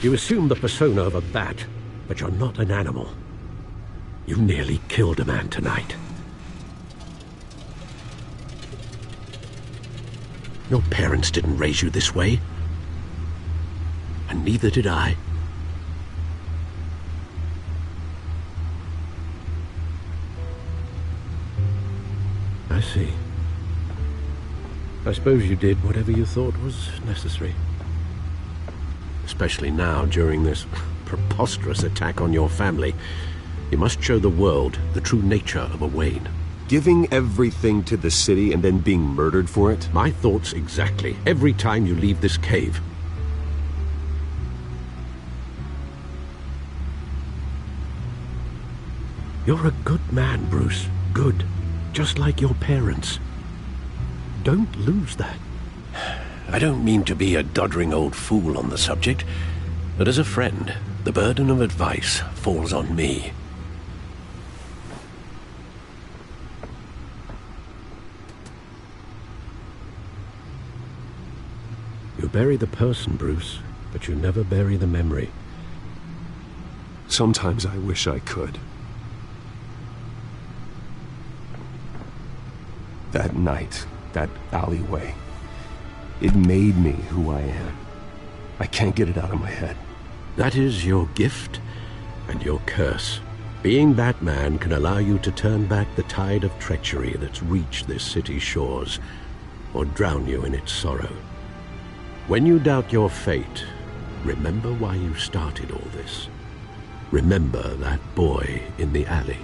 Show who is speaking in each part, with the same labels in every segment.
Speaker 1: You assume the persona of a bat, but you're not an animal. You nearly killed a man tonight. Your parents didn't raise you this way. And neither did I. I see. I suppose you did whatever you thought was necessary. Especially now, during this preposterous attack on your family. You must show the world the true nature of a Wayne.
Speaker 2: Giving everything to the city and then being murdered for it?
Speaker 1: My thoughts exactly, every time you leave this cave. You're a good man, Bruce. Good. Just like your parents. Don't lose that. I don't mean to be a doddering old fool on the subject, but as a friend, the burden of advice falls on me. You bury the person, Bruce, but you never bury the memory.
Speaker 2: Sometimes I wish I could. That night, that alleyway, it made me who I am. I can't get it out of my head.
Speaker 1: That is your gift and your curse. Being Batman can allow you to turn back the tide of treachery that's reached this city's shores, or drown you in its sorrow. When you doubt your fate, remember why you started all this. Remember that boy in the alley.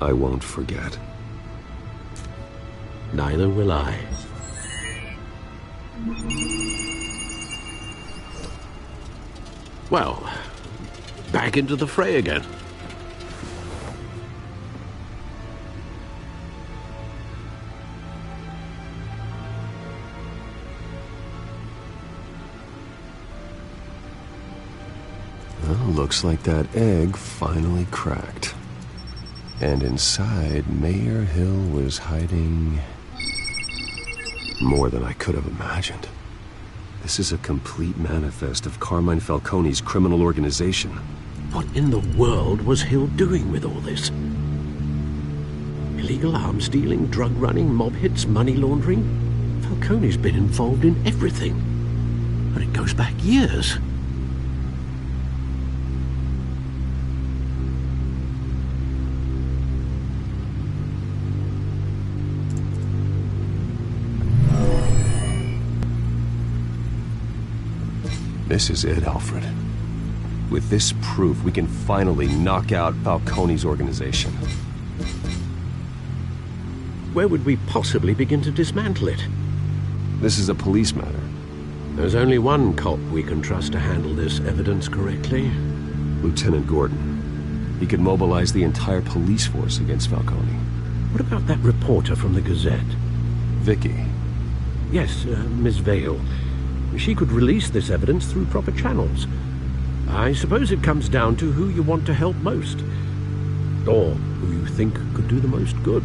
Speaker 2: I won't forget.
Speaker 1: Neither will I. Well, back into the fray again.
Speaker 2: Well, looks like that egg finally cracked. And inside, Mayor Hill was hiding more than I could have imagined. This is a complete manifest of Carmine Falcone's criminal organization.
Speaker 1: What in the world was Hill doing with all this? Illegal arms dealing, drug running, mob hits, money laundering? Falcone's been involved in everything. And it goes back years.
Speaker 2: This is it, Alfred. With this proof, we can finally knock out Falcone's organization.
Speaker 1: Where would we possibly begin to dismantle it?
Speaker 2: This is a police matter.
Speaker 1: There's only one cop we can trust to handle this evidence correctly.
Speaker 2: Lieutenant Gordon. He could mobilize the entire police force against Falcone.
Speaker 1: What about that reporter from the Gazette?
Speaker 2: Vicky.
Speaker 1: Yes, Miss Vale. She could release this evidence through proper channels. I suppose it comes down to who you want to help most. Or who you think could do the most good.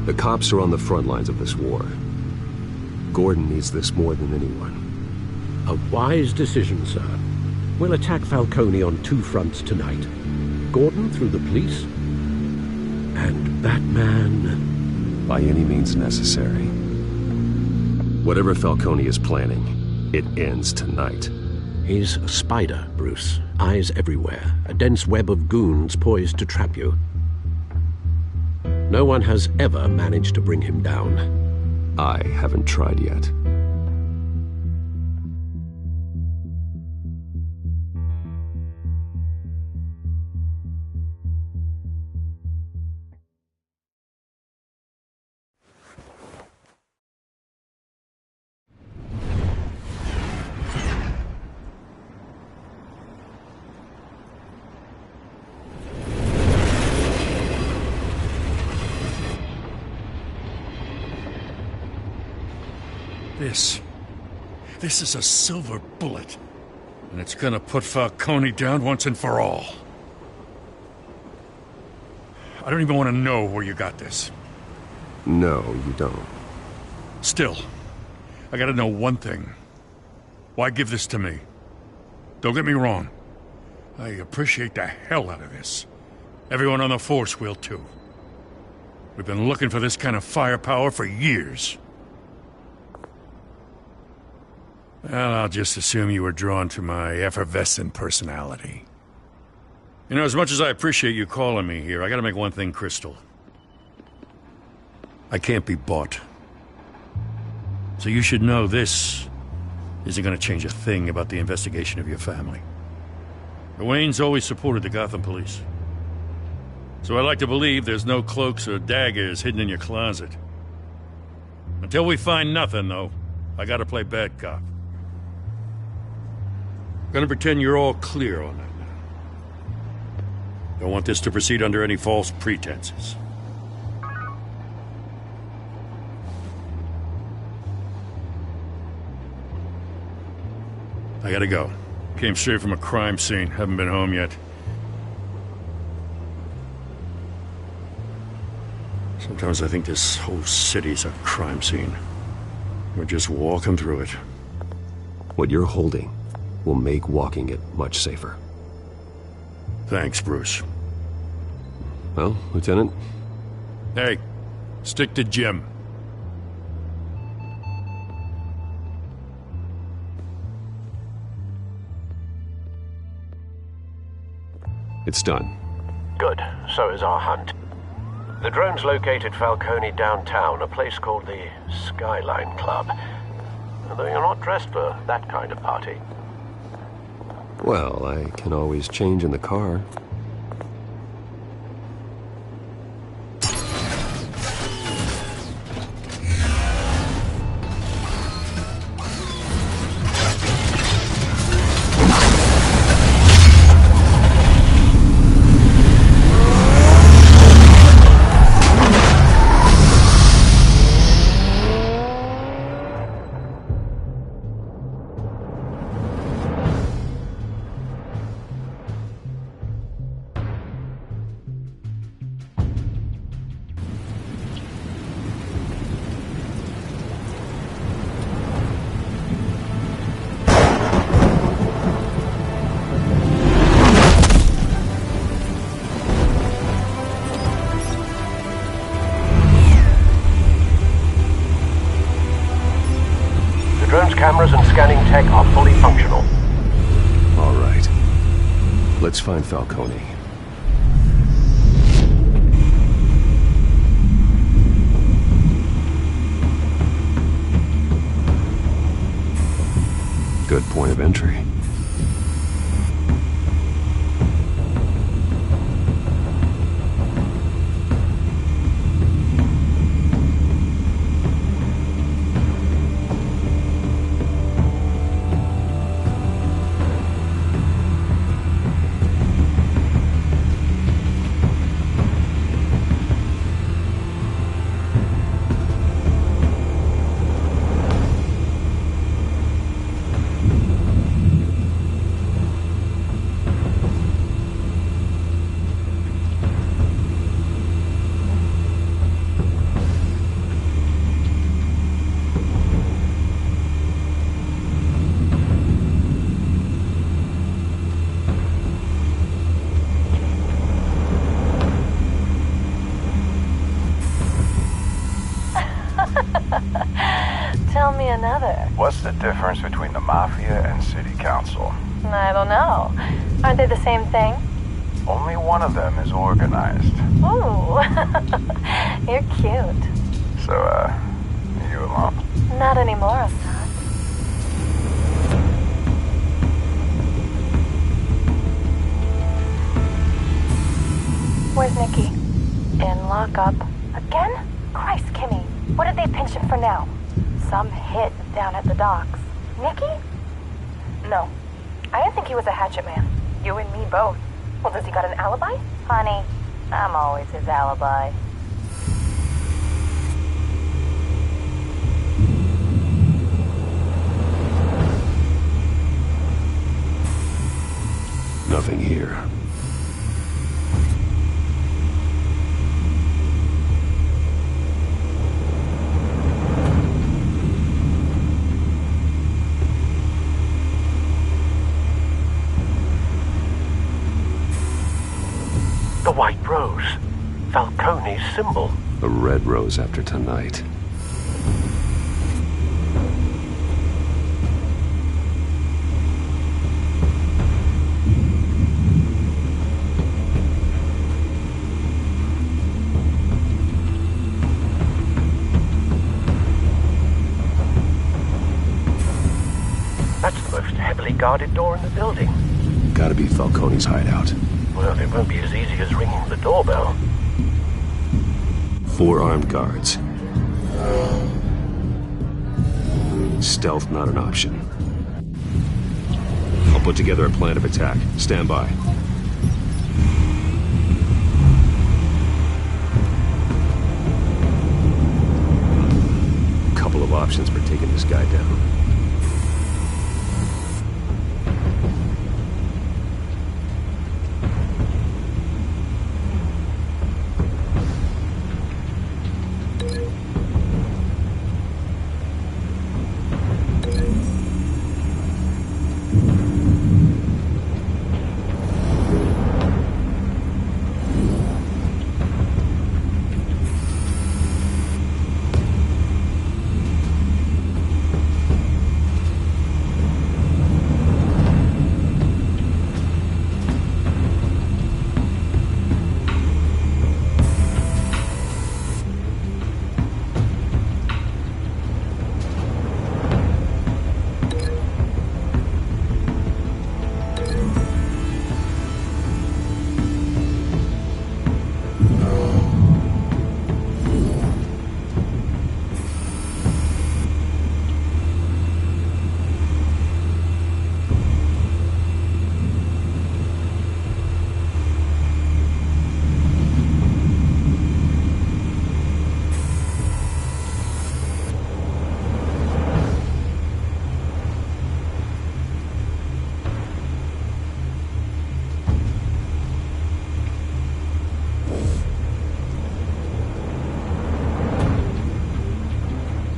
Speaker 2: The cops are on the front lines of this war. Gordon needs this more than anyone.
Speaker 1: A wise decision, sir. We'll attack Falcone on two fronts tonight. Gordon through the police, and Batman...
Speaker 2: by any means necessary. Whatever Falcone is planning, it ends tonight.
Speaker 1: He's a spider, Bruce. Eyes everywhere. A dense web of goons poised to trap you. No one has ever managed to bring him down.
Speaker 2: I haven't tried yet.
Speaker 3: This is a silver bullet, and it's gonna put Falcone down once and for all. I don't even want to know where you got this.
Speaker 2: No, you don't.
Speaker 3: Still, I gotta know one thing. Why give this to me? Don't get me wrong. I appreciate the hell out of this. Everyone on the force will too. We've been looking for this kind of firepower for years. Well, I'll just assume you were drawn to my effervescent personality. You know, as much as I appreciate you calling me here, I gotta make one thing crystal. I can't be bought. So you should know this isn't gonna change a thing about the investigation of your family. The Waynes always supported the Gotham police. So I like to believe there's no cloaks or daggers hidden in your closet. Until we find nothing, though, I gotta play bad cop. Gonna pretend you're all clear on that now. Don't want this to proceed under any false pretenses. I gotta go. Came straight from a crime scene. Haven't been home yet. Sometimes I think this whole city's a crime scene. We're just walking through it.
Speaker 2: What you're holding will make walking it much safer.
Speaker 3: Thanks, Bruce.
Speaker 2: Well, Lieutenant?
Speaker 3: Hey, stick to Jim.
Speaker 2: It's done.
Speaker 1: Good. So is our hunt. The drones located Falcone downtown, a place called the Skyline Club. Although you're not dressed for that kind of party.
Speaker 2: Well, I can always change in the car.
Speaker 1: Cameras and scanning tech are fully functional.
Speaker 2: All right. Let's find Falcone. Good point of entry.
Speaker 4: Tell me another.
Speaker 5: What's the difference between the Mafia and City Council?
Speaker 4: I don't know. Aren't they the same thing?
Speaker 5: Only one of them is organized.
Speaker 4: Ooh, you're cute.
Speaker 5: So, you alone?
Speaker 4: Not anymore, Assad. Where's Nikki? In lockup. Again? Christ, Kimmy. What did they pinch him for now? Some hit down at the docks. Nikki? No. I didn't think he was a hatchet man. You and me both. Well, does he got an alibi? Honey, I'm always his alibi.
Speaker 2: Nothing here.
Speaker 1: The white rose. Falcone's symbol.
Speaker 2: A red rose after tonight.
Speaker 1: That's the most heavily guarded door in the building.
Speaker 2: Gotta be Falcone's hideout.
Speaker 1: Well, it won't be as easy as ringing the doorbell.
Speaker 2: 4 armed guards. Stealth not an option. I'll put together a plan of attack. Stand by. Couple of options for taking this guy down.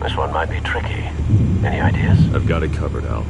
Speaker 1: This one might be tricky. Any ideas?
Speaker 2: I've got it covered, Al.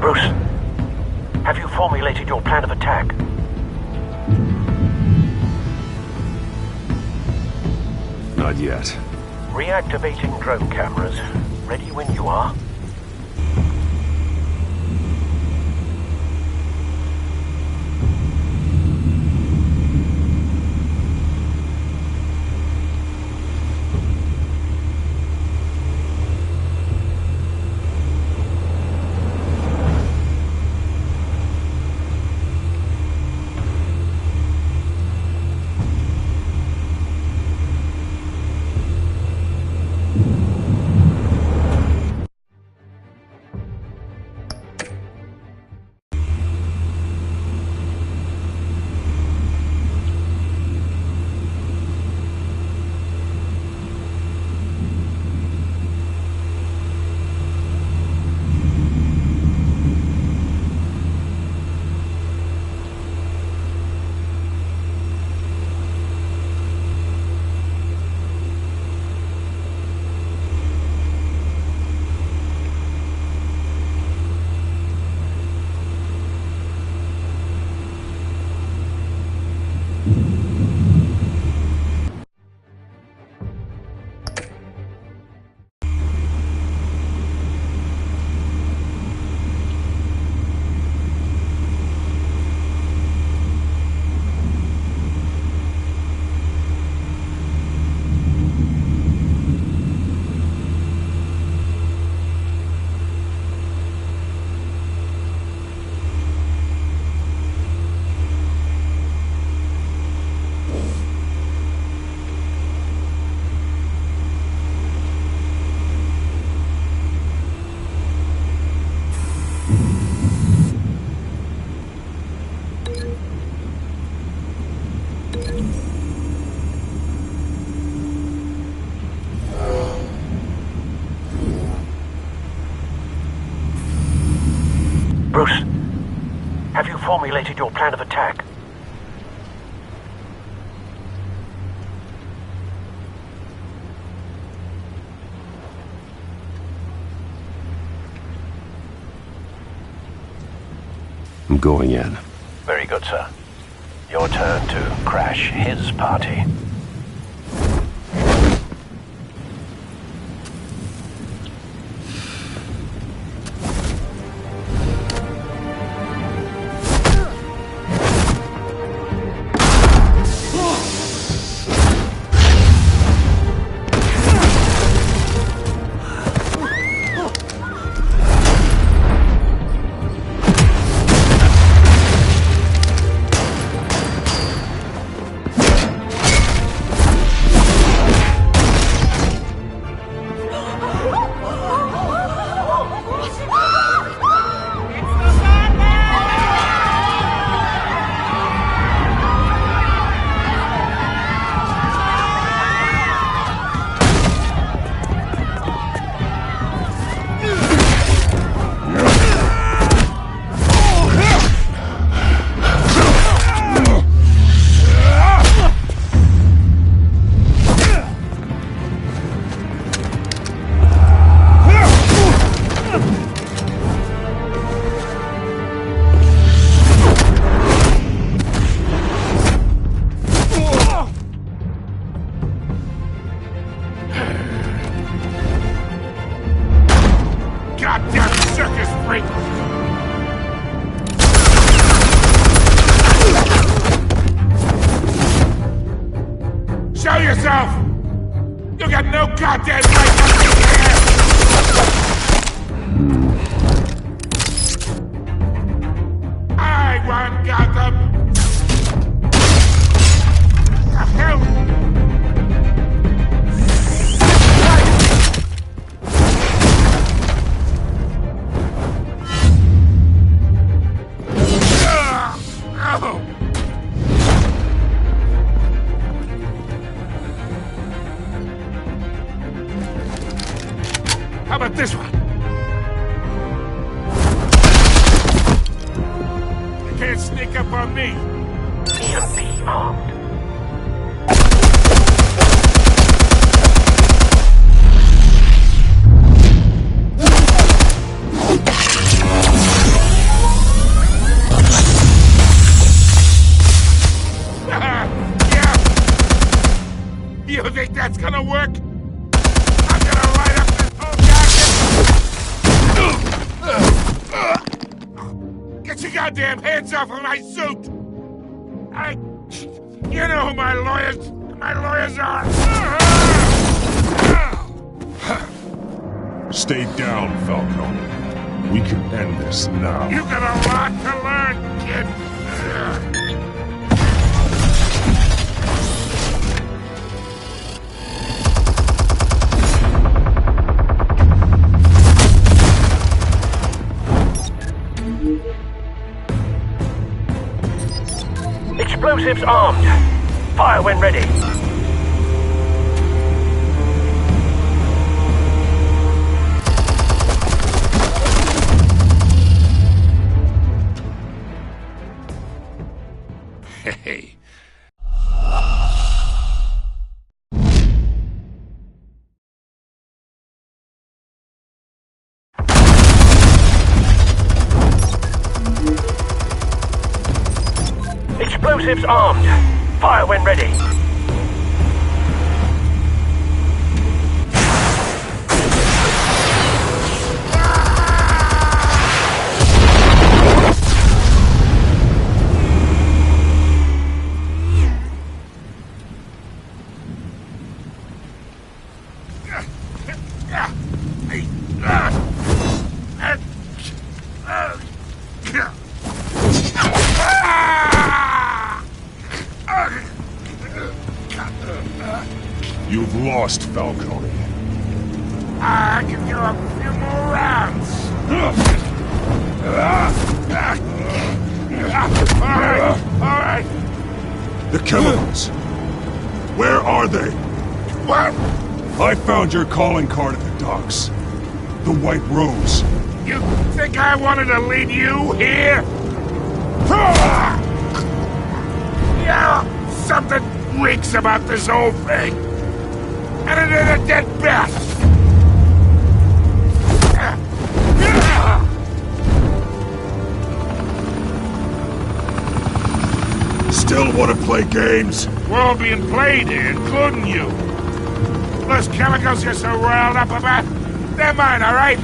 Speaker 1: Bruce, have you formulated your plan of attack?
Speaker 2: Not yet.
Speaker 1: Reactivating drone cameras. Ready when you are. Bruce, have you formulated your plan of attack?
Speaker 2: I'm going in.
Speaker 1: Very good, sir. Your turn to crash his party.
Speaker 6: Show yourself! You got no goddamn right to be here! I won Gotham! The hell? How about this one? You can't sneak up on me.
Speaker 1: EMP armed.
Speaker 6: goddamn hands off of my suit! You know who my lawyers are!
Speaker 7: Stay down, Falcone. We can end this now.
Speaker 6: You got a lot to learn, kid!
Speaker 8: Explosives armed. Fire when ready.
Speaker 6: Hey.
Speaker 8: Explosives armed. Fire when ready.
Speaker 7: You've lost, Falcone.
Speaker 6: I can go a few more rounds. All right.
Speaker 7: The chemicals. Where are they?
Speaker 6: What?
Speaker 7: I found your calling card at the docks. The White Rose.
Speaker 6: You think I wanted to lead you here? Yeah, something reeks about this whole thing. And it ain't a dead bat.
Speaker 7: Still want to play games?
Speaker 6: We're all being played here, including you. Those chemicals you're so riled up about, they're mine, all right?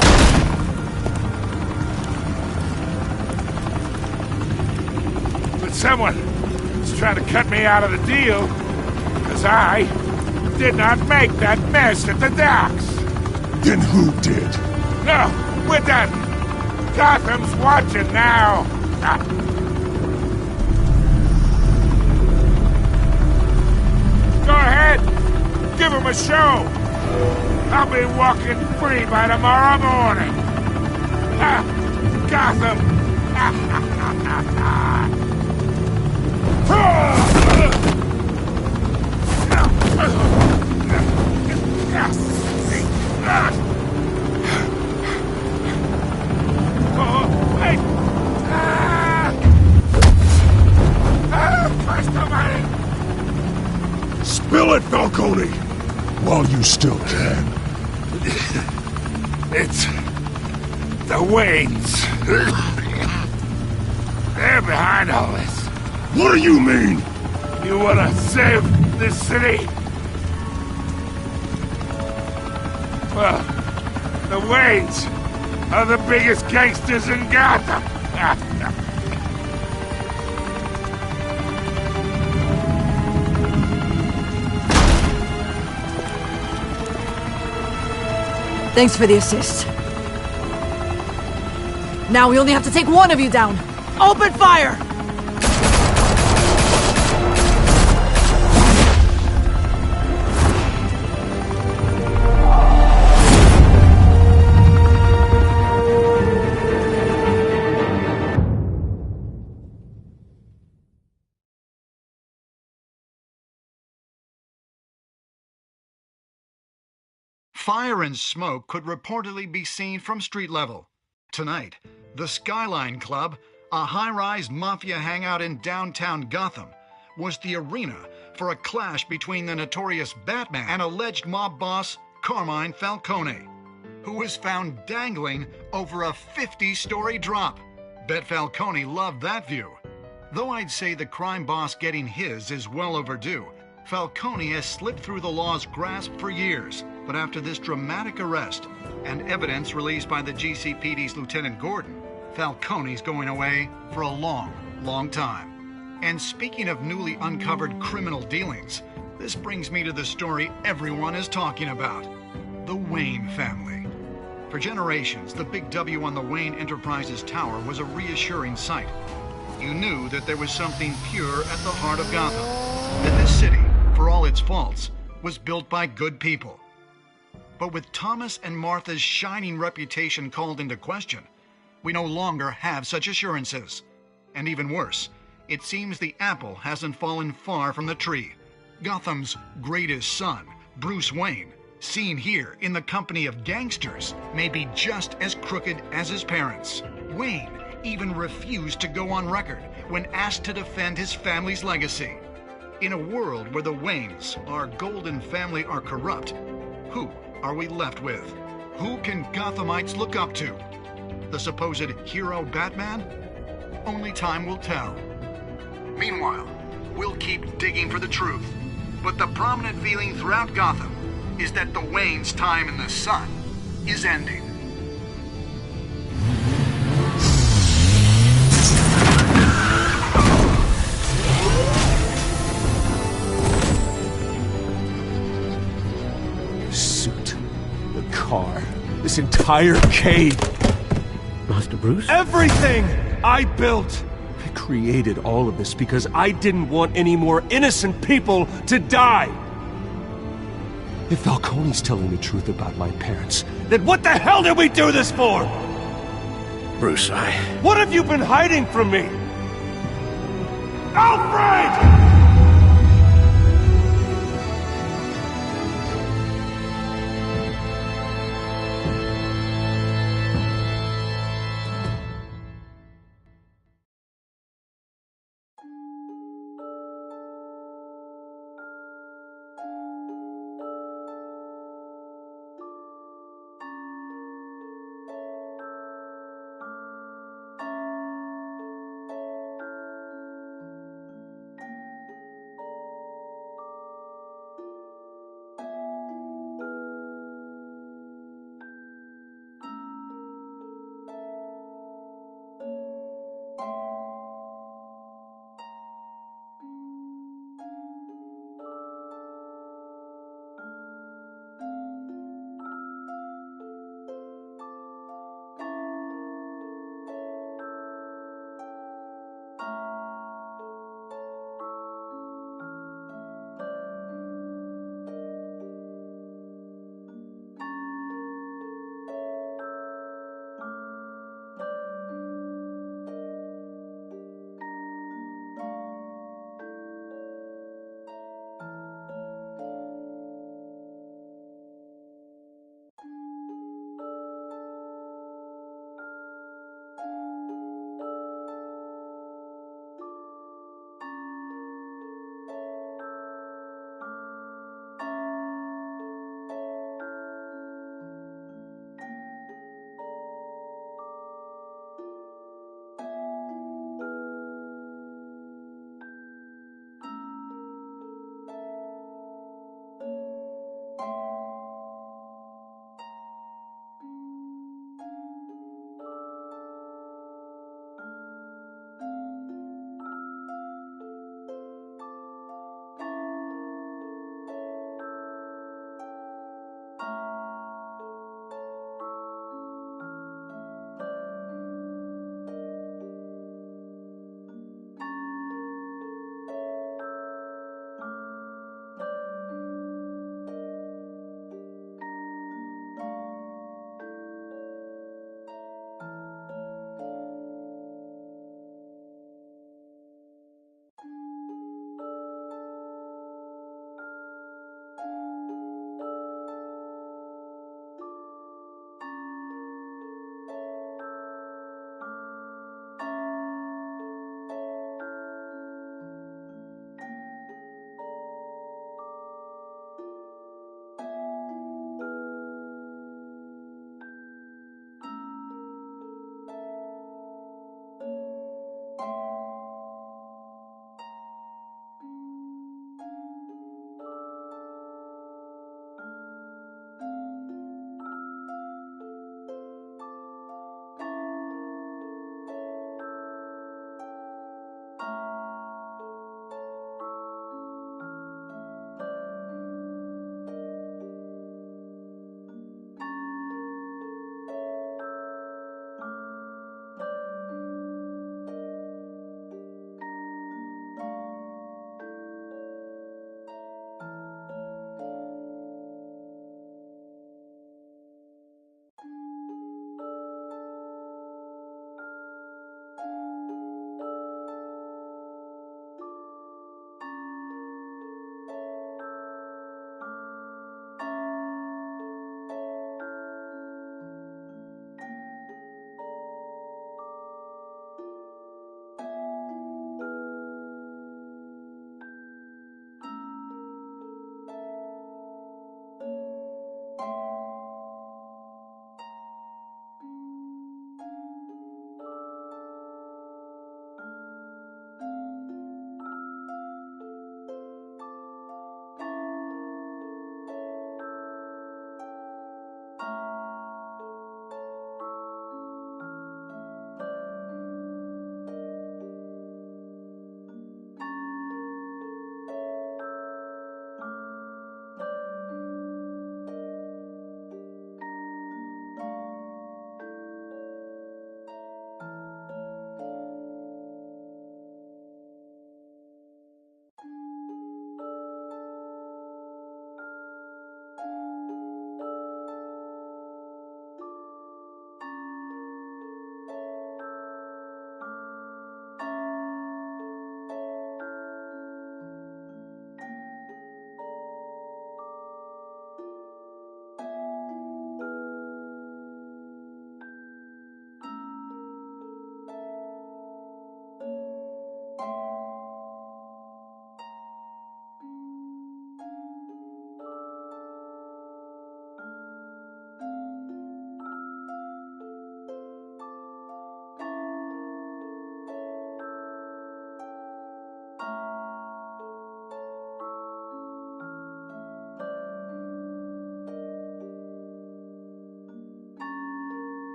Speaker 6: But someone is trying to cut me out of the deal, because I did not make that mess at the docks.
Speaker 7: Then who did?
Speaker 6: No, we're done. Gotham's watching now. Go ahead. Give him a show. I'll be walking free by tomorrow morning. Gotham.
Speaker 7: Spill it, Falcone! While you still can.
Speaker 6: It's the Waynes. They're behind all this.
Speaker 7: What do you mean?
Speaker 6: You wanna save this city? Well, the Waynes are the biggest gangsters in Gotham.
Speaker 9: Thanks for the assist. Now we only have to take one of you down. Open fire!
Speaker 10: Fire and smoke could reportedly be seen from street level. Tonight, the Skyline Club, a high-rise mafia hangout in downtown Gotham, was the arena for a clash between the notorious Batman and alleged mob boss Carmine Falcone, who was found dangling over a 50-story drop. Bet Falcone loved that view. Though I'd say the crime boss getting his is well overdue, Falcone has slipped through the law's grasp for years. But after this dramatic arrest and evidence released by the GCPD's Lieutenant Gordon, Falcone's going away for a long, long time. And speaking of newly uncovered criminal dealings, this brings me to the story everyone is talking about. The Wayne family. For generations, the big W on the Wayne Enterprises tower was a reassuring sight. You knew that there was something pure at the heart of Gotham. That this city, for all its faults, was built by good people. But with Thomas and Martha's shining reputation called into question, we no longer have such assurances. And even worse, it seems the apple hasn't fallen far from the tree. Gotham's greatest son, Bruce Wayne, seen here in the company of gangsters, may be just as crooked as his parents. Wayne even refused to go on record when asked to defend his family's legacy. In a world where the Waynes, our golden family, are corrupt, who are we left with? Who can Gothamites look up to? The supposed hero Batman? Only time will tell. Meanwhile, we'll keep digging for the truth. But the prominent feeling throughout Gotham is that the Waynes' time in the sun is ending.
Speaker 2: The suit, the car, this entire cave.
Speaker 1: Master Bruce?
Speaker 2: Everything I built! I created all of this because I didn't want any more innocent people to die! If Falcone's telling the truth about my parents, then what the hell did we do this for?
Speaker 1: Bruce,
Speaker 2: What have you been hiding from me? Alfred!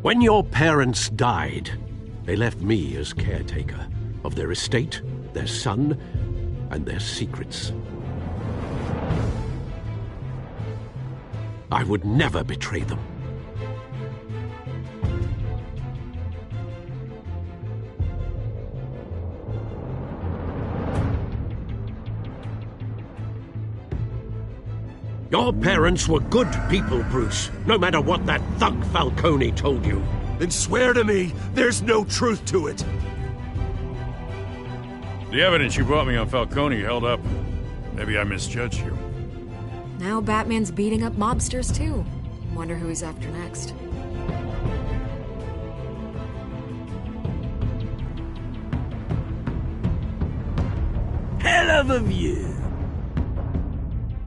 Speaker 1: When your parents died, they left me as caretaker of their estate, their son, and their secrets. I would never betray them. Your parents were good people, Bruce, no matter what that thug Falcone told you.
Speaker 2: Then swear to me there's no truth to it.
Speaker 3: The evidence you brought me on Falcone held up. Maybe I misjudged you.
Speaker 11: Now Batman's beating up mobsters, too. Wonder who he's after next.
Speaker 12: Hell of a view.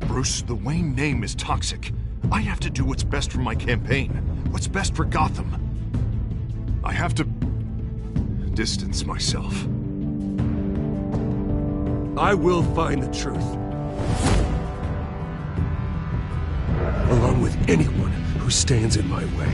Speaker 7: Bruce, the Wayne name is toxic. I have to do what's best for my campaign. What's best for Gotham. I have to distance myself.
Speaker 2: I will find the truth. Along with anyone who stands in my way.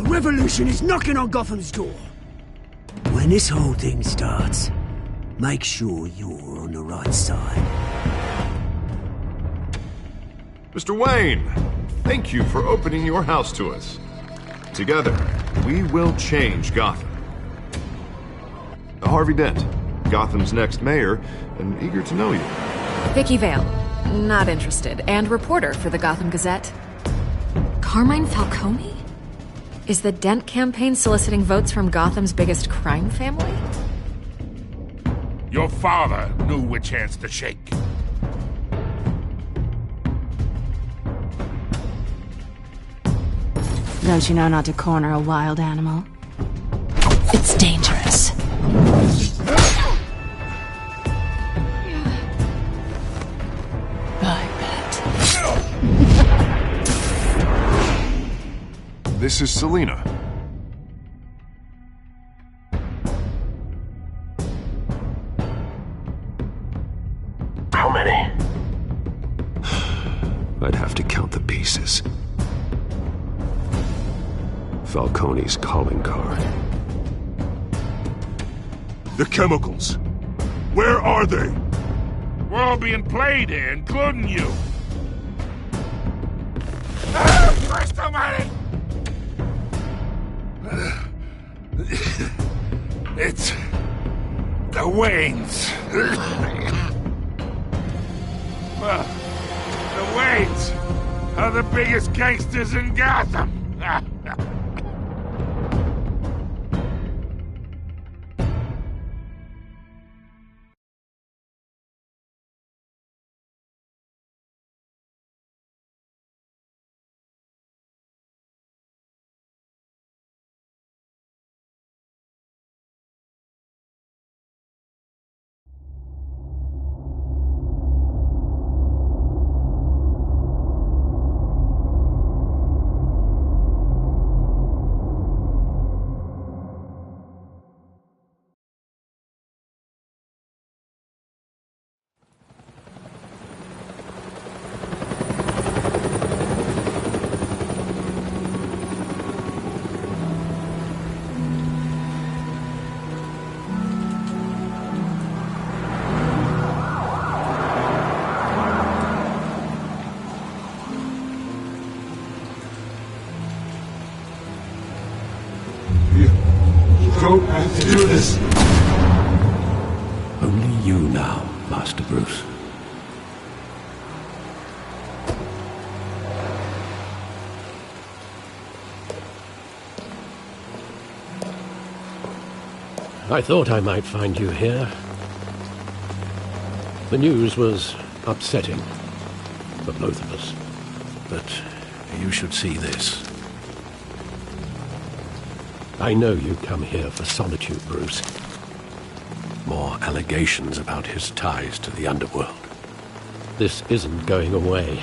Speaker 12: Revolution is knocking on Gotham's door. When this whole thing starts, make sure you're on the right side.
Speaker 7: Mr. Wayne, thank you for opening your house to us. Together, we will change Gotham. Harvey Dent, Gotham's next mayor, and eager to know you.
Speaker 11: Vicky Vale, not interested, and reporter for the Gotham Gazette. Carmine Falcone? Is the Dent campaign soliciting votes from Gotham's biggest crime family?
Speaker 6: Your father knew which hands to shake.
Speaker 9: Don't you know not to corner a wild animal? It's dangerous. I bet.
Speaker 7: This is Selina.
Speaker 8: How many?
Speaker 2: I'd have to count the pieces. Falcone's calling card.
Speaker 7: The chemicals. Where are they?
Speaker 6: We're all being played here, including you. Christ almighty! It's the Waynes. Well, the Waynes are the biggest gangsters in Gotham.
Speaker 7: Don't have to do this.
Speaker 1: Only you now, Master Bruce. I thought I might find you here. The news was upsetting for both of us. But you should see this. I know you come here for solitude, Bruce. More allegations about his ties to the underworld. This isn't going away.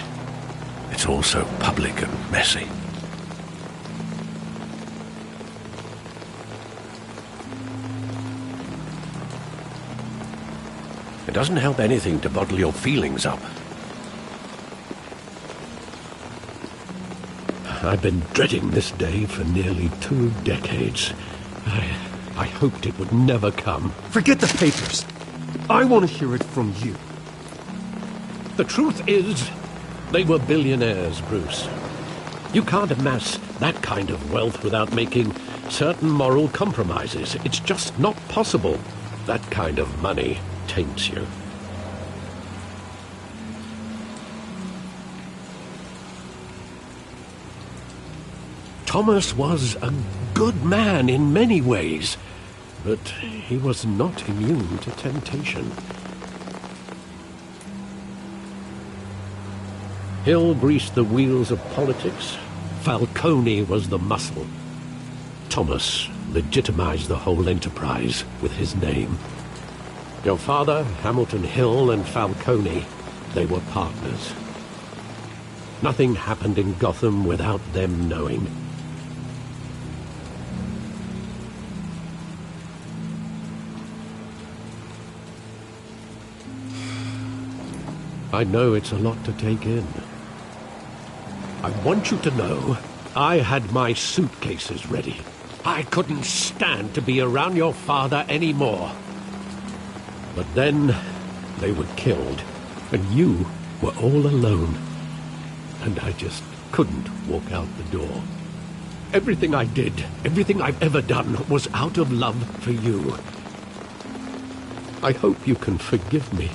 Speaker 1: It's all so public and messy. It doesn't help anything to bottle your feelings up. I've been dreading this day for nearly 2 decades. I hoped it would never come.
Speaker 2: Forget the papers. I want to hear it from you.
Speaker 1: The truth is, they were billionaires, Bruce. You can't amass that kind of wealth without making certain moral compromises. It's just not possible. That kind of money taints you. Thomas was a good man in many ways, but he was not immune to temptation. Hill greased the wheels of politics. Falcone was the muscle. Thomas legitimized the whole enterprise with his name. Your father, Hamilton Hill, and Falcone, they were partners. Nothing happened in Gotham without them knowing. I know it's a lot to take in. I want you to know I had my suitcases ready. I couldn't stand to be around your father anymore. But then they were killed, and you were all alone. And I just couldn't walk out the door. Everything I did, everything I've ever done, was out of love for you. I hope you can forgive me.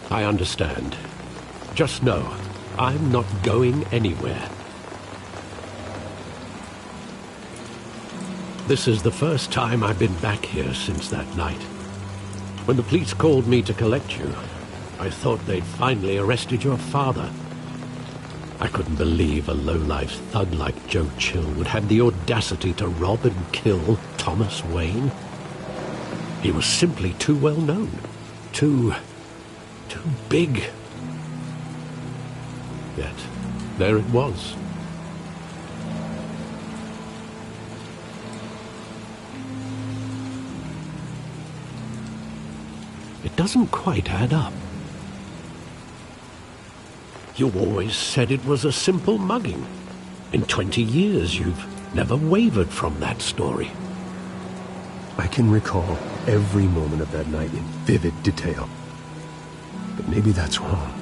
Speaker 1: I understand. Just know, I'm not going anywhere. This is the first time I've been back here since that night. When the police called me to collect you, I thought they'd finally arrested your father. I couldn't believe a low-life thug like Joe Chill would have the audacity to rob and kill Thomas Wayne. He was simply too well known. Too big. Yet, there it was. It doesn't quite add up. You always said it was a simple mugging. In 20 years, you've never wavered from that story.
Speaker 2: I can recall every moment of that night in vivid detail. But maybe that's wrong.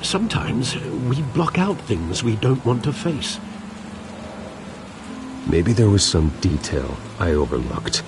Speaker 1: Sometimes we block out things we don't want to face.
Speaker 2: Maybe there was some detail I overlooked.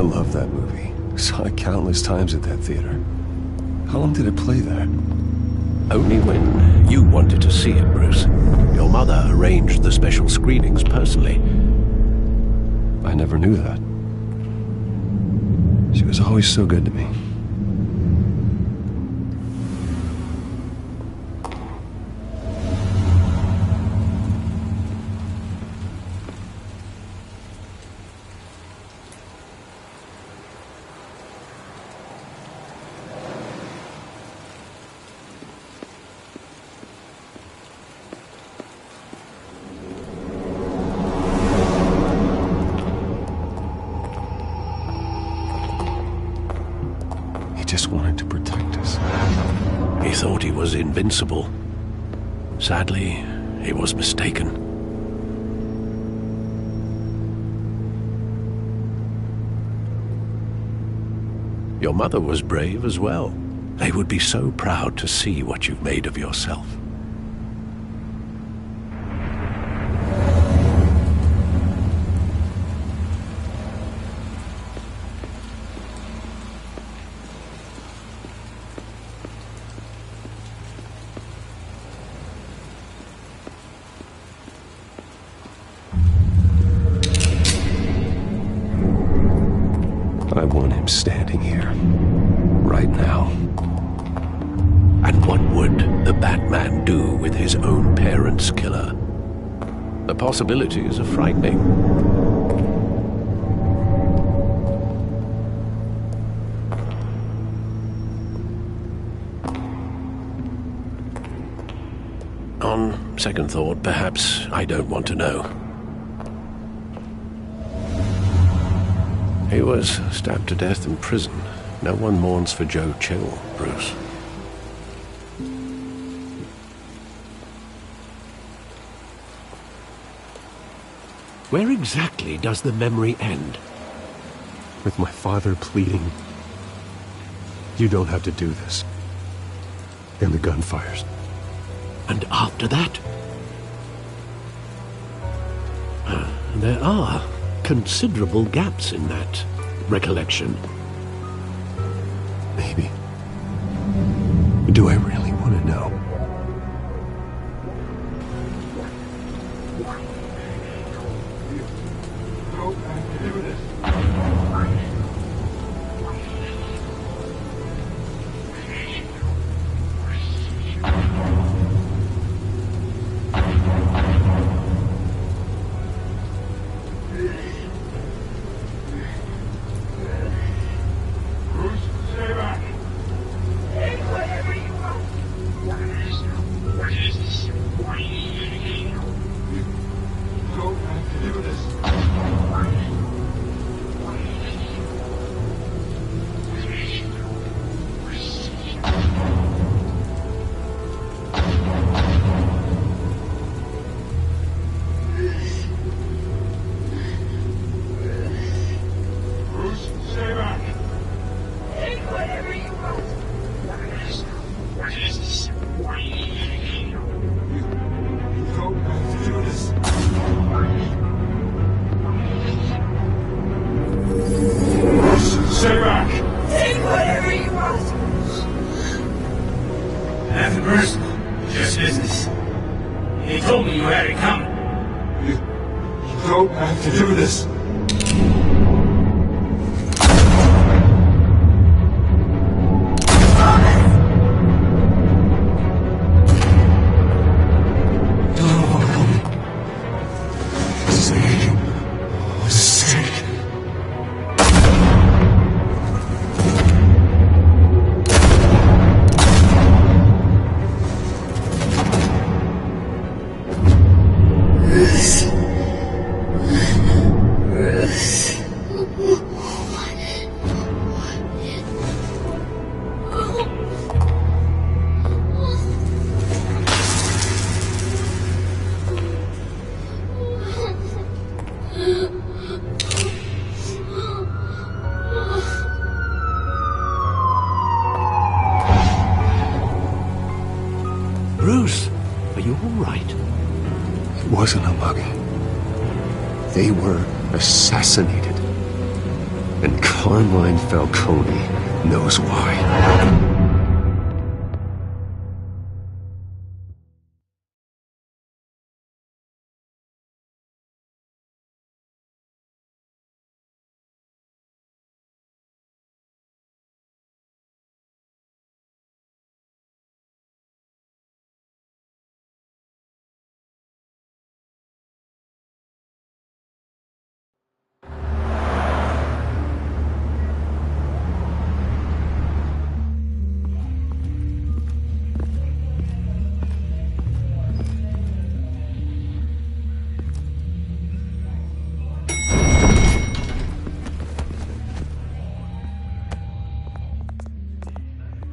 Speaker 2: I love that movie. Saw it countless times at that theater. How long did it play there?
Speaker 1: Only when you wanted to see it, Bruce. Your mother arranged the special screenings personally.
Speaker 2: I never knew that. She was always so good to me. Just wanted to protect us.
Speaker 1: He thought he was invincible. Sadly, he was mistaken. Your mother was brave as well. They would be so proud to see what you've made of yourself.
Speaker 2: I want him standing here, right now.
Speaker 1: And what would the Batman do with his own parents' killer? The possibilities are frightening. On second thought, perhaps I don't want to know. He was stabbed to death in prison. No one mourns for Joe Chill, Bruce. Where exactly does the memory end?
Speaker 2: With my father pleading, "You don't have to do this." And the gunfires.
Speaker 1: And after that? There are considerable gaps in that recollection.
Speaker 2: Maybe. Do I really want to know?
Speaker 13: Stay back! Take whatever you want! Nothing personal, just business. He told me you had it coming. You don't have to do this.
Speaker 1: Bruce, are you all right?
Speaker 2: It wasn't a mug. They were assassinated. And Carmine Falcone knows why.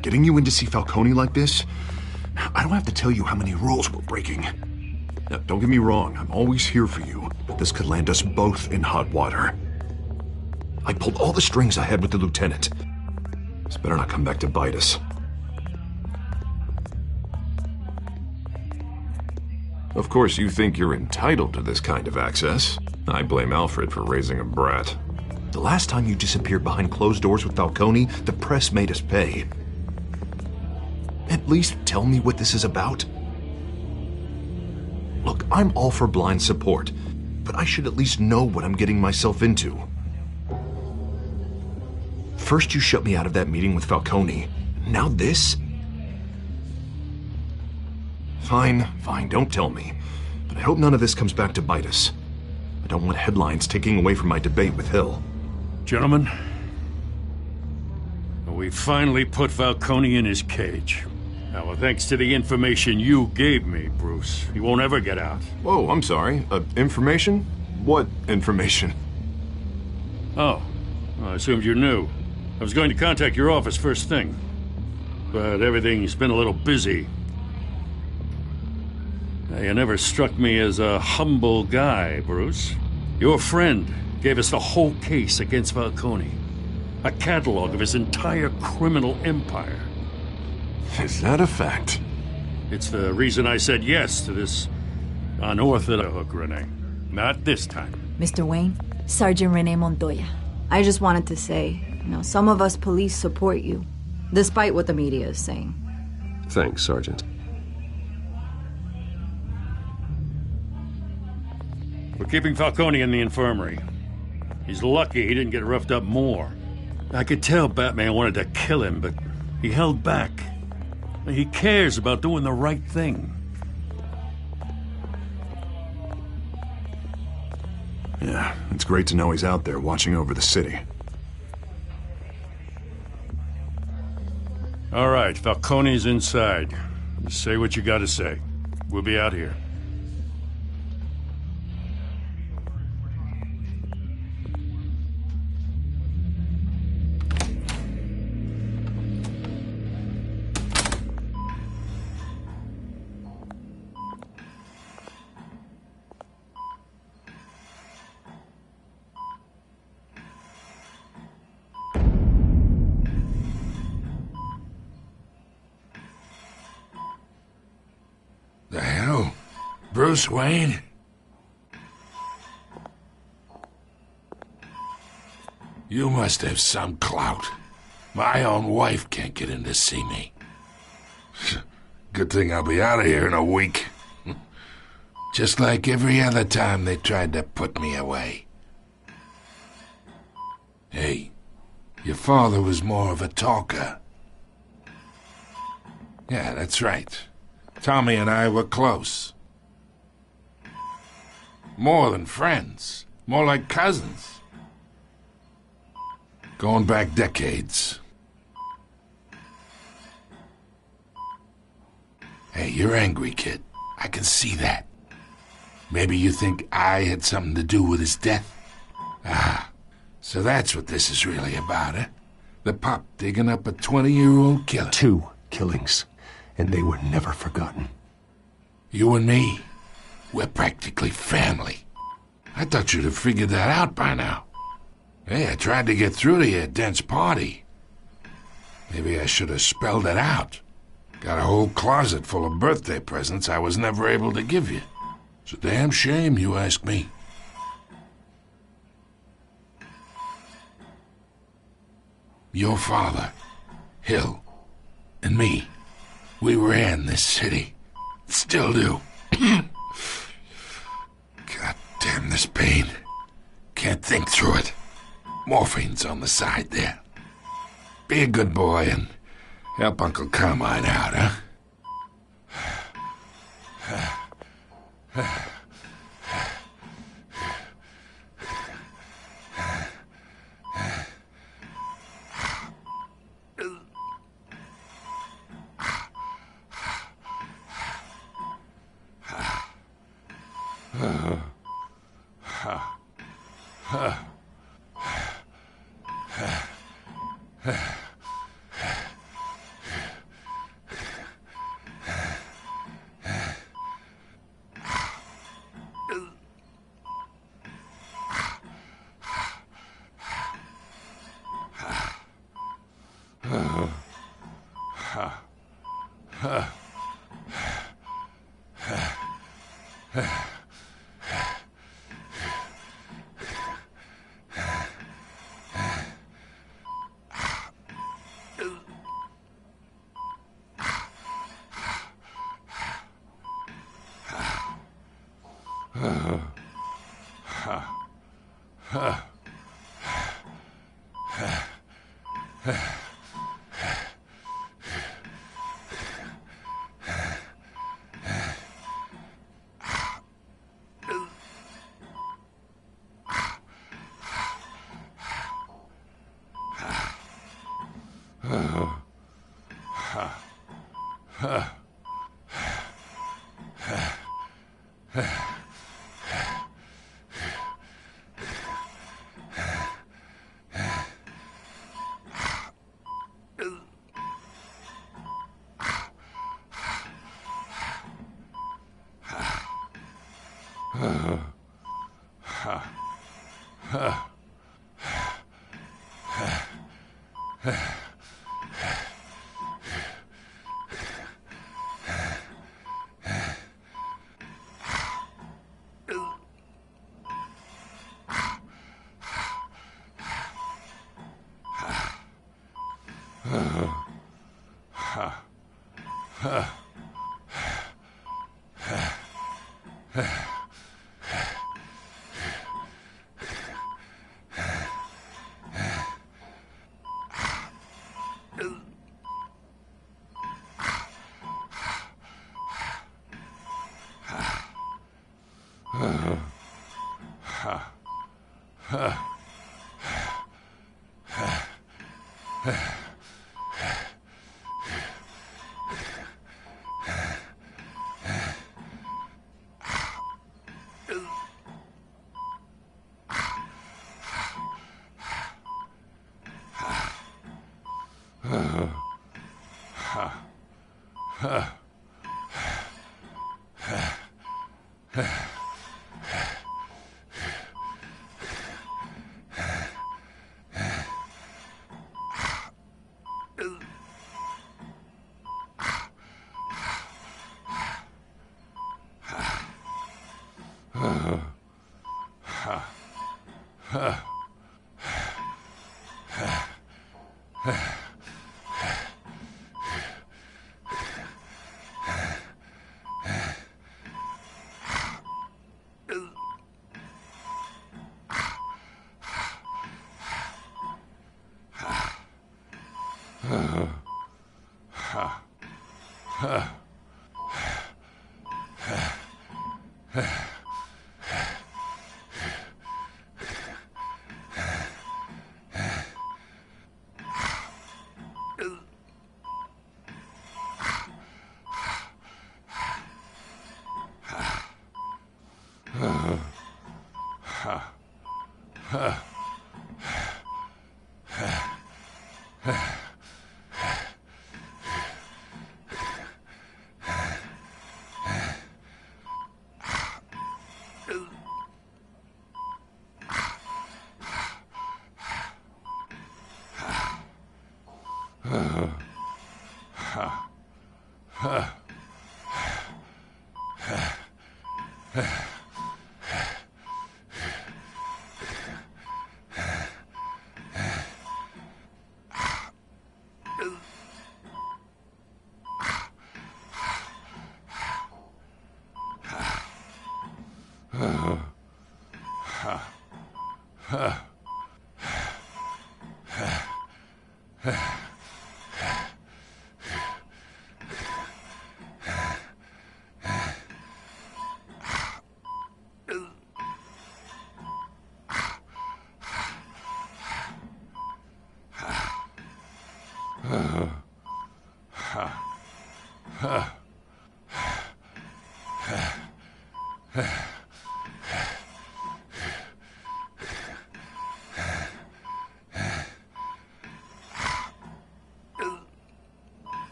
Speaker 7: Getting you in to see Falcone like this? I don't have to tell you how many rules we're breaking. Now, don't get me wrong, I'm always here for you, but this could land us both in hot water. I pulled all the strings I had with the lieutenant. This better not come back to bite us. Of course, you think you're entitled to this kind of access. I blame Alfred for raising a brat. The last time you disappeared behind closed doors with Falcone, the press made us pay. At least tell me what this is about. Look, I'm all for blind support, but I should at least know what I'm getting myself into. First you shut me out of that meeting with Falcone. Now this? Fine, don't tell me. But I hope none of this comes back to bite us. I don't want headlines taking away from my debate with Hill.
Speaker 3: Gentlemen, we finally put Falcone in his cage. Now, well, thanks to the information you gave me, Bruce, he won't ever get out.
Speaker 7: Whoa, I'm sorry. Information? What information?
Speaker 3: Oh, well, I assumed you knew. I was going to contact your office first thing, but everything's been a little busy. You never struck me as a humble guy, Bruce. Your friend gave us the whole case against Falcone. A catalog of his entire criminal empire.
Speaker 7: Is that a fact?
Speaker 3: It's the reason I said yes to this unorthodox hook, Renee. Not this time.
Speaker 14: Mr. Wayne, Sergeant Renee Montoya. I just wanted to say, some of us police support you, despite what the media is saying.
Speaker 2: Thanks, Sergeant.
Speaker 3: We're keeping Falcone in the infirmary. He's lucky he didn't get roughed up more. I could tell Batman wanted to kill him, but he held back. He cares about doing the right thing.
Speaker 7: Yeah, it's great to know he's out there watching over the city.
Speaker 3: All right, Falcone's inside. Just say what you gotta say. We'll be out here.
Speaker 6: The hell? Bruce Wayne? You must have some clout. My own wife can't get in to see me. Good thing I'll be out of here in a week. Just like every other time they tried to put me away. Hey, your father was more of a talker. Yeah, that's right. Tommy and I were close. More than friends. More like cousins. Going back decades. Hey, you're angry, kid. I can see that. Maybe you think I had something to do with his death? Ah, so that's what this is really about, eh? The pup digging up a 20-year-old killer.
Speaker 2: 2 killings, and they were never forgotten.
Speaker 6: You and me, we're practically family. I thought you'd have figured that out by now. Hey, I tried to get through to your dense party. Maybe I should have spelled it out. Got a whole closet full of birthday presents I was never able to give you. It's a damn shame, you ask me. Your father, Hill, and me, we ran this city. Still do. God damn this pain. Can't think through it. Morphine's on the side there. Be a good boy and help Uncle Carmine out, huh?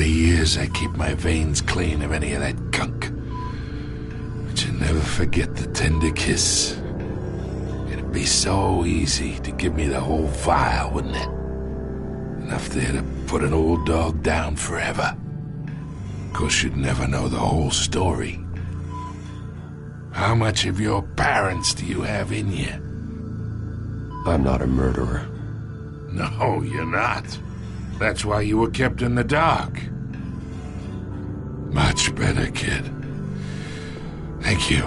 Speaker 6: Years I keep my veins clean of any of that gunk. But you never forget the tender kiss. It'd be so easy to give me the whole vial, wouldn't it? Enough there to put an old dog down forever. Of course, you'd never know the whole story. How much of your parents do you have in you?
Speaker 1: I'm not a murderer.
Speaker 6: No, you're not. That's why you were kept in the dark. Much better, kid. Thank you.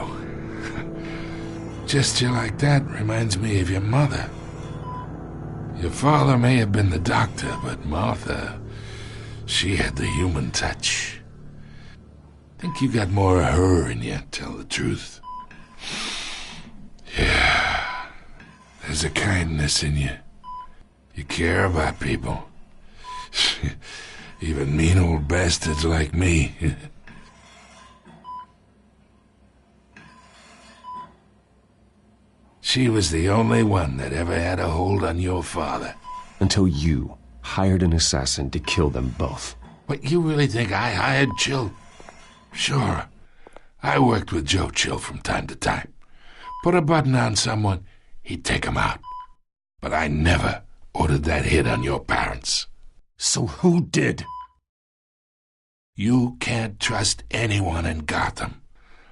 Speaker 6: Gesture like that reminds me of your mother. Your father may have been the doctor, but Martha, she had the human touch. Think you got more of her in you, tell the truth. Yeah, there's a kindness in you. You care about people. Even mean old bastards like me. She was the only one that ever had a hold on your father.
Speaker 2: Until you hired an assassin to kill them both.
Speaker 6: What, you really think I hired Chill? Sure. I worked with Joe Chill from time to time. Put a button on someone, he'd take him out. But I never ordered that hit on your parents.
Speaker 2: So who did?
Speaker 6: You can't trust anyone in Gotham.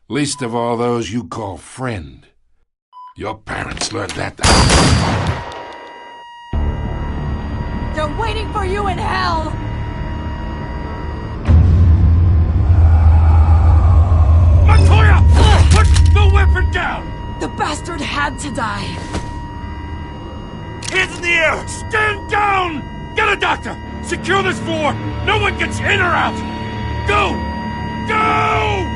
Speaker 6: Least of all those you call friend. Your parents learned that.
Speaker 14: They're waiting for you in hell!
Speaker 3: Montoya! Put the weapon down!
Speaker 14: The bastard had to die.
Speaker 3: Hands in the air! Stand down! Get a doctor! Secure this floor! No one gets in or out! Go! Go!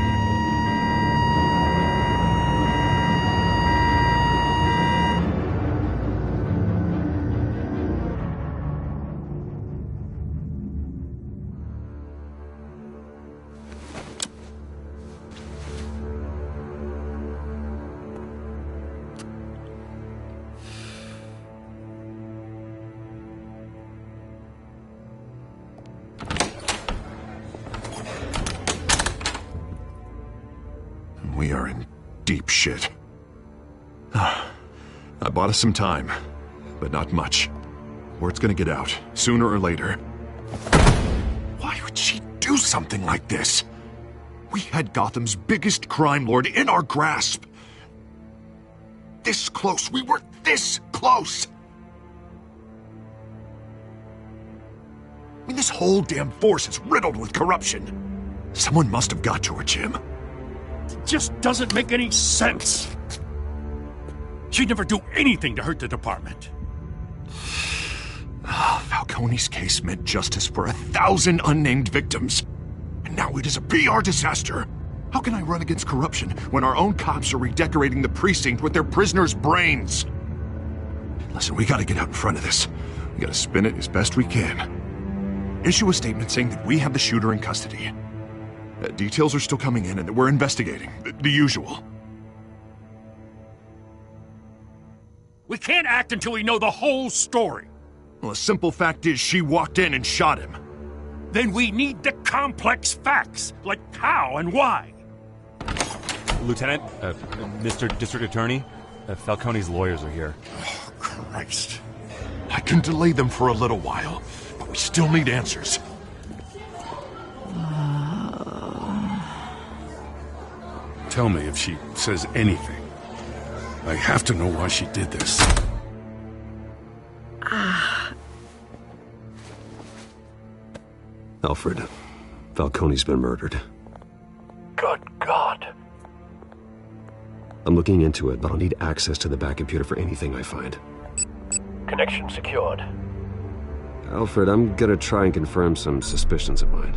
Speaker 7: We are in deep shit. I bought us some time, but not much. Word's gonna get out, sooner or later. Why would she do something like this? We had Gotham's biggest crime lord in our grasp. This close, we were this close! I mean, this whole damn force is riddled with corruption. Someone must have got to her, Jim.
Speaker 3: It just doesn't make any sense. She'd never do anything to hurt the department.
Speaker 7: Falcone's case meant justice for 1,000 unnamed victims. And now it is a PR disaster. How can I run against corruption when our own cops are redecorating the precinct with their prisoners' brains? Listen, we gotta get out in front of this. We gotta spin it as best we can. Issue a statement saying that we have the shooter in custody. Details are still coming in and that we're investigating. The usual.
Speaker 3: We can't act until we know the whole story.
Speaker 7: Well, the simple fact is she walked in and shot him.
Speaker 3: Then we need the complex facts, like how and why.
Speaker 15: Lieutenant, Mr. District Attorney, Falcone's lawyers are here.
Speaker 7: Oh, Christ. I can delay them for a little while, but we still need answers.
Speaker 3: Tell me if she says anything. I have to know why she did this.
Speaker 16: Alfred, Falcone's been murdered.
Speaker 13: Good God.
Speaker 16: I'm looking into it, but I'll need access to the back computer for anything I find.
Speaker 13: Connection secured.
Speaker 16: Alfred, I'm gonna try and confirm some suspicions of mine.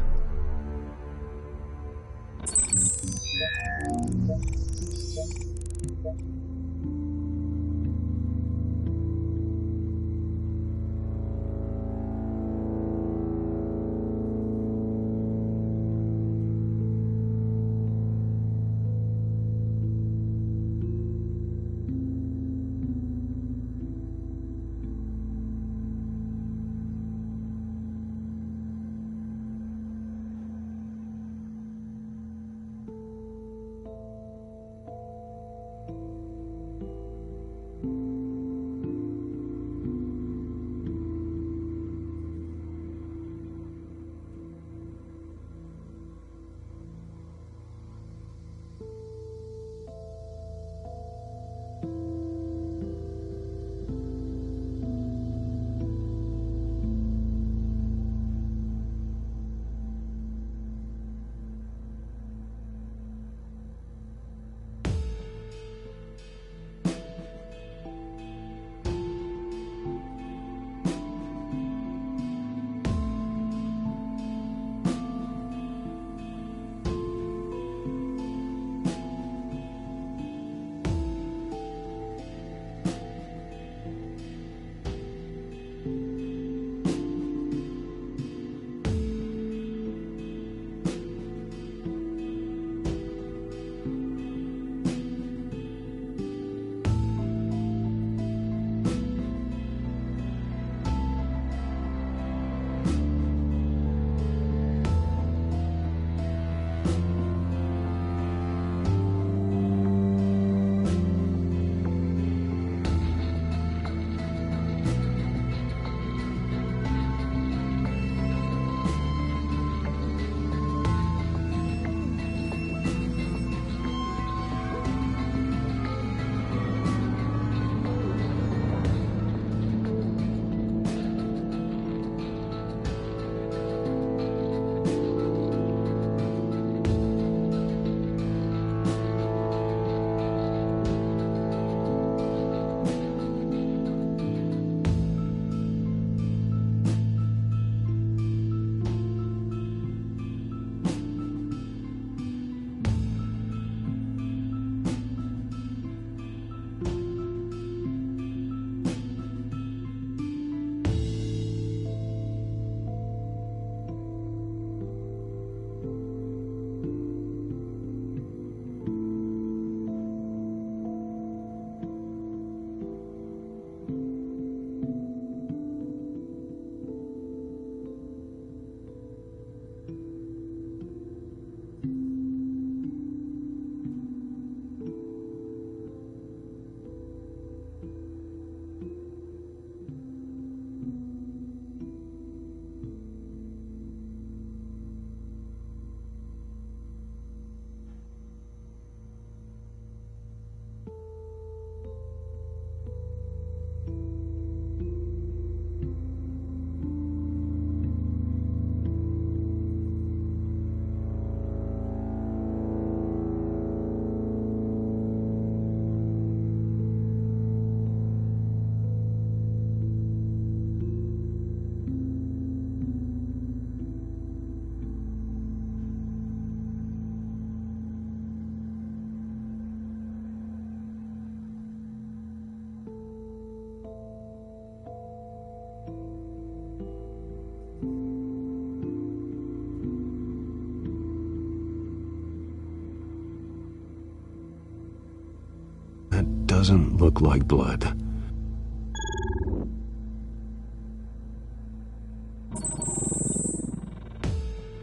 Speaker 16: doesn't look like blood.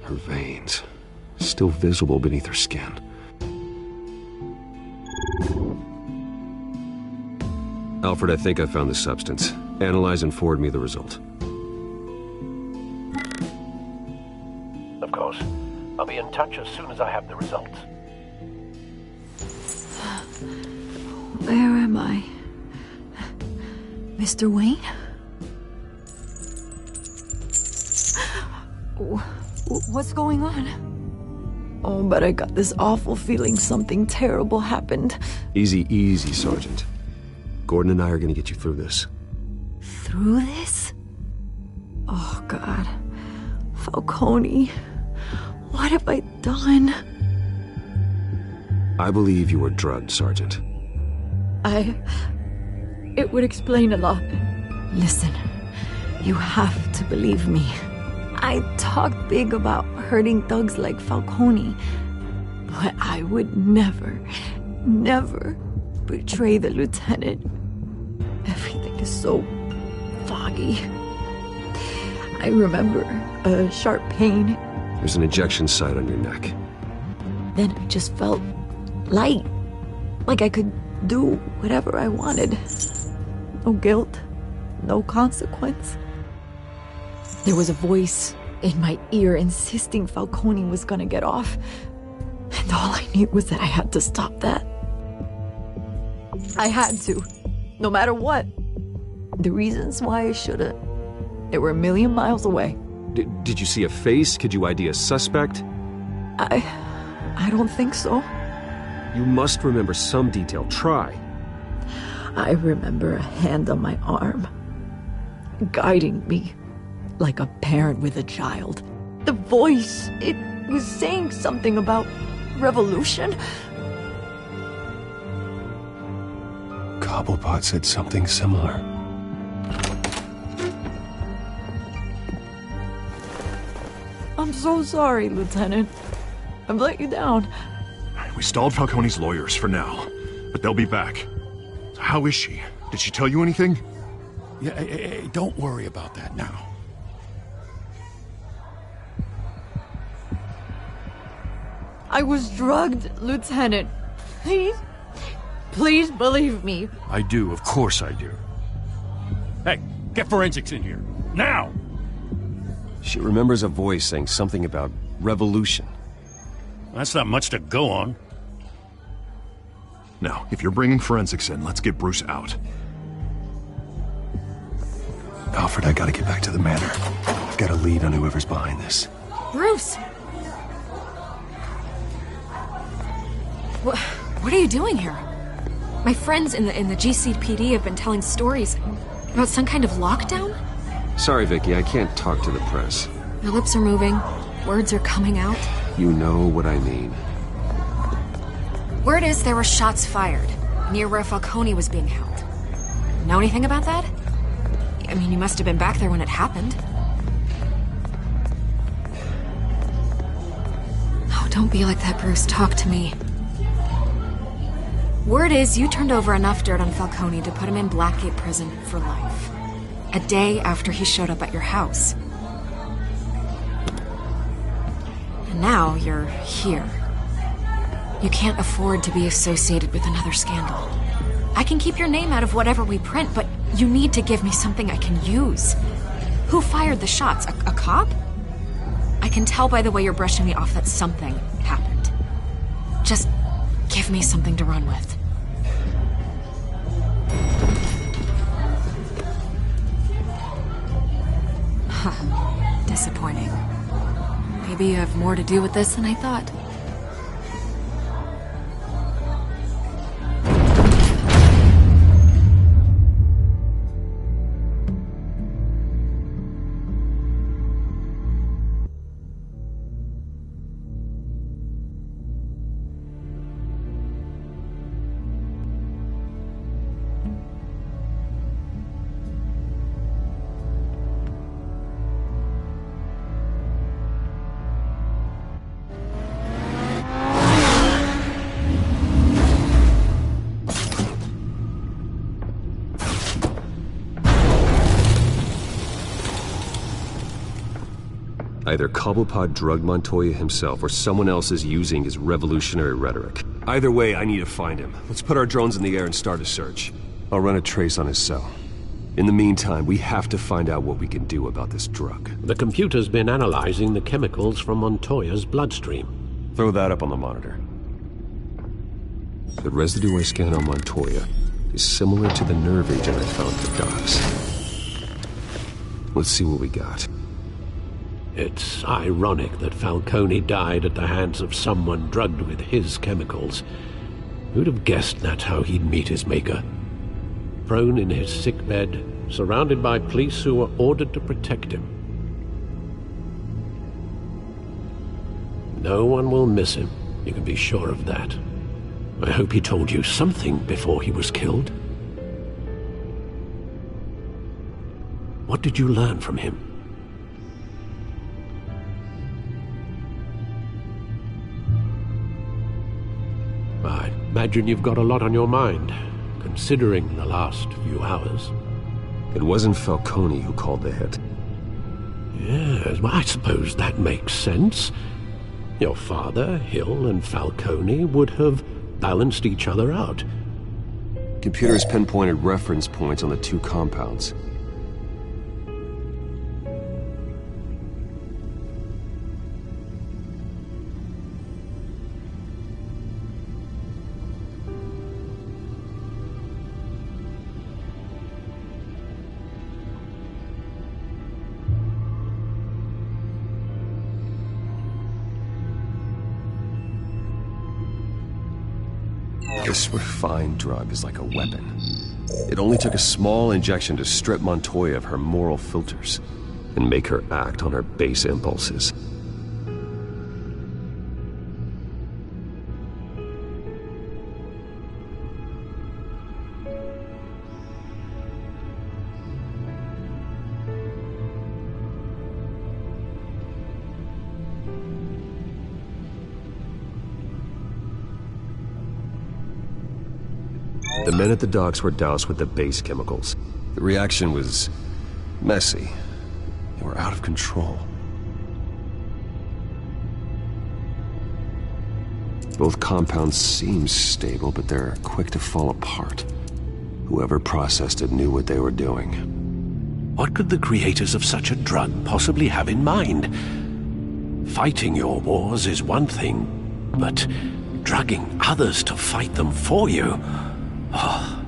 Speaker 16: Her veins, still visible beneath her skin. Alfred, I think I found the substance. Analyze and forward me the result.
Speaker 1: Of course. I'll be in touch as soon as I have the results.
Speaker 14: Where am I? Mr. Wayne? What's going on? Oh, but I got this awful feeling something terrible happened.
Speaker 16: Easy, easy, Sergeant. Gordon and I are gonna get you through this.
Speaker 14: Through this? Oh, God. Falcone. What have I done?
Speaker 16: I believe you were drugged, Sergeant.
Speaker 14: It would explain a lot. Listen, you have to believe me. I talked big about hurting thugs like Falcone, but I would never betray the lieutenant. Everything is so foggy. I remember a sharp pain.
Speaker 16: There's an ejection site on your neck.
Speaker 14: Then I just felt light, like I could do whatever I wanted. No guilt, no consequence. There was a voice in my ear insisting Falcone was gonna get off. And all I knew was that I had to stop that. I had to, no matter what. The reasons why I should've, they were a million miles away.
Speaker 16: Did you see a face? Could you ID a suspect?
Speaker 14: I don't think so.
Speaker 16: You must remember some detail. Try.
Speaker 14: I remember a hand on my arm, guiding me like a parent with a child. The voice, it was saying something about revolution.
Speaker 2: Cobblepot said something similar.
Speaker 14: I'm so sorry, Lieutenant. I've let you down.
Speaker 7: We stalled Falcone's lawyers for now, but they'll be back. How is she? Did she tell you anything?
Speaker 3: Yeah, hey, don't worry about that now.
Speaker 14: I was drugged, Lieutenant. Please believe me.
Speaker 3: I do, of course I do. Hey, get forensics in here, now!
Speaker 16: She remembers a voice saying something about revolution.
Speaker 3: That's not much to go on.
Speaker 7: Now, if you're bringing forensics in, let's get Bruce out.
Speaker 2: Alfred, I gotta get back to the manor. I've got a lead on whoever's behind this.
Speaker 11: Bruce! What are you doing here? My friends in the GCPD have been telling stories about some kind of lockdown?
Speaker 16: Sorry, Vicky, I can't talk to the press.
Speaker 11: My lips are moving. Words are coming out.
Speaker 16: You know what I mean.
Speaker 11: Word is there were shots fired near where Falcone was being held. Know anything about that? I mean, you must have been back there when it happened. Oh, don't be like that, Bruce. Talk to me. Word is you turned over enough dirt on Falcone to put him in Blackgate Prison for life. A day after he showed up at your house. And now you're here. You can't afford to be associated with another scandal. I can keep your name out of whatever we print, but you need to give me something I can use. Who fired the shots? A cop? I can tell by the way you're brushing me off that something happened. Just give me something to run with. Disappointing. Maybe you have more to do with this than I thought.
Speaker 16: Either Cobblepot drugged Montoya himself, or someone else is using his revolutionary rhetoric. Either way, I need to find him. Let's put our drones in the air and start a search. I'll run a trace on his cell. In the meantime, we have to find out what we can do about this drug.
Speaker 1: The computer's been analyzing the chemicals from Montoya's bloodstream.
Speaker 16: Throw that up on the monitor. The residue I scanned on Montoya is similar to the nerve agent I found at the docks. Let's see what we got.
Speaker 1: It's ironic that Falcone died at the hands of someone drugged with his chemicals. Who'd have guessed that's how he'd meet his maker? Prone in his sickbed, surrounded by police who were ordered to protect him. No one will miss him, you can be sure of that. I hope he told you something before he was killed. What did you learn from him? I imagine you've got a lot on your mind, considering the last few hours.
Speaker 16: It wasn't Falcone who called the hit.
Speaker 1: Yes, well, I suppose that makes sense. Your father, Hill, and Falcone would have balanced each other out.
Speaker 16: Computers pinpointed reference points on the two compounds. This refined drug is like a weapon. It only took a small injection to strip Montoya of her moral filters and make her act on her base impulses. The men at the docks were doused with the base chemicals. The reaction was messy. They were out of control. Both compounds seem stable, but they're quick to fall apart. Whoever processed it knew what they were doing.
Speaker 1: What could the creators of such a drug possibly have in mind? Fighting your wars is one thing, but drugging others to fight them for you... Oh.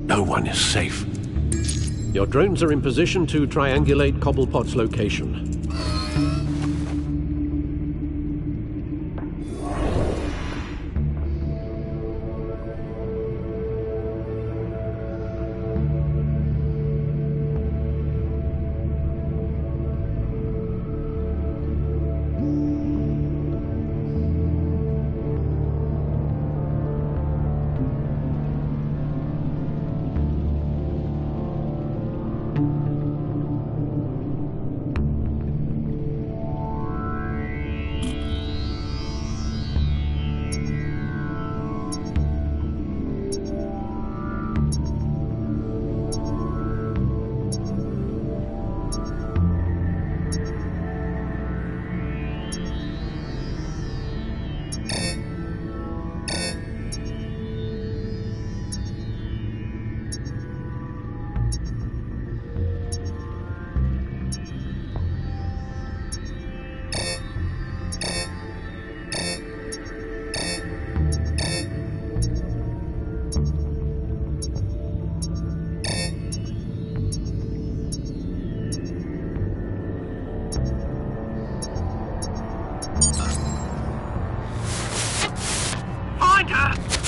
Speaker 1: No one is safe. Your drones are in position to triangulate Cobblepot's location.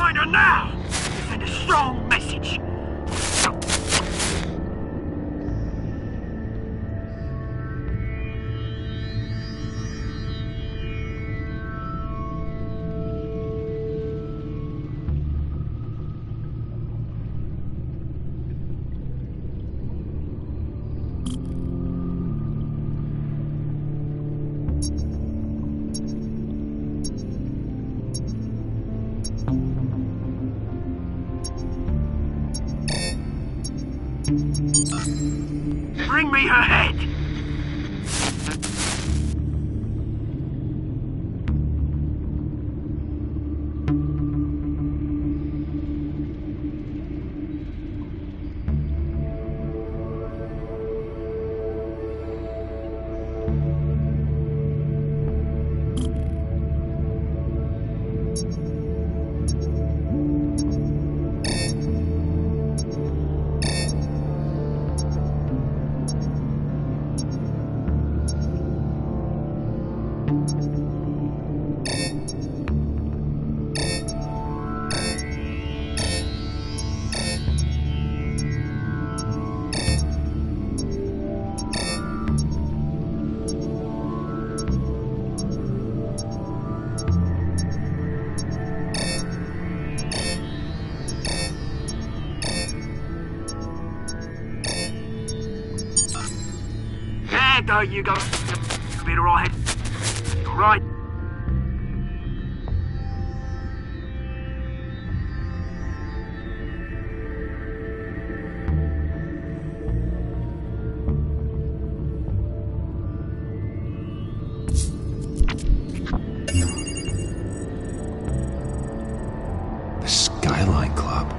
Speaker 13: Find her now! Send a strong message!
Speaker 8: Bring me her head! There you go. Be alright. Alright.
Speaker 16: The Skyline Club.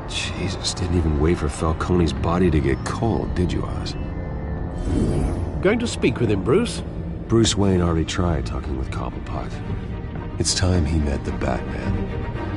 Speaker 16: Jesus, didn't even wait for Falcone's body to get cold, did you, Oz?
Speaker 1: Going to speak with him, Bruce?
Speaker 16: Bruce Wayne already tried talking with Cobblepot. It's time he met the Batman.